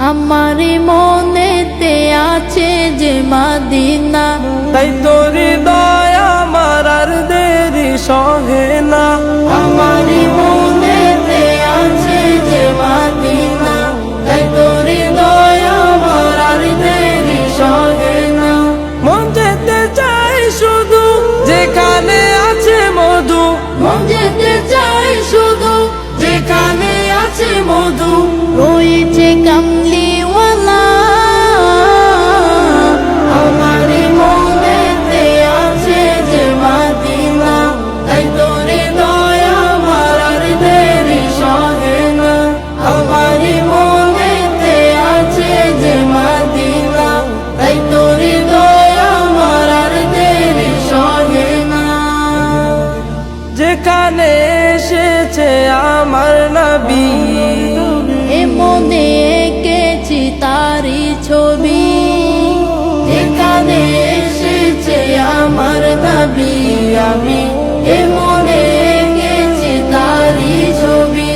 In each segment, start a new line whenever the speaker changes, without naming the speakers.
আমারি মনেতে আছে যে মদিনা,
তাই তোর হৃদয় আমার আর দেরি সহে না।
আমারি মনেতে আছে যে মদিনা, তাই তোর হৃদয় আমার আর দেরি সহে না।
মন যেতে চাই শুধু যেখানে আছে মধু,
মন যেতে চাই শুধু যেখানে আছে মধু, রয়েছে কামলিওয়ালা। আমারি মনেতে আছে যে মদিনা, তাই তোর হৃদয় আমার আর দেরি সহে না। আমারি মনেতে আছে যে মদিনা, তাই তোর হৃদয় আমার আর দেরি সহে না।
যেখানে এসেছে আমার নবী,
এ মনে এঁকেছি তারি ছবি, যেখানে এসেছে আমার নবী, আমি এ মনে এঁকেছি তারি ছবি।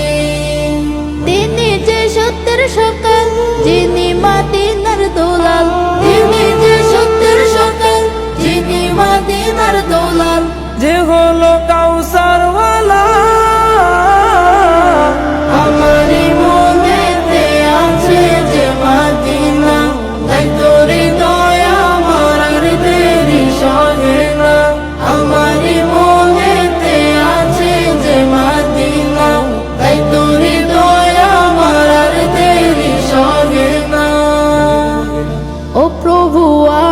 তিনি যে সত্যের সকাল, যিনি মদিনার দোলাল, তিনি যে সত্যের সকাল, যিনি মদিনার দোলাল,
যে হলো কাউসার ওয়ালা।
আমারি মনেতে আছে যে মদিনা, তাই তোর হৃদয় আমার আর দেরি সহে না। আমারি মনেতে আছে যে মদিনা, তাই তোর হৃদয় আমার আর দেরি সহে না। ও প্রভু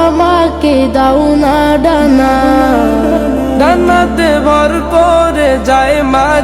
আমাকে দাও না ডানা,
ডানাতে ভর করে যায় মায়া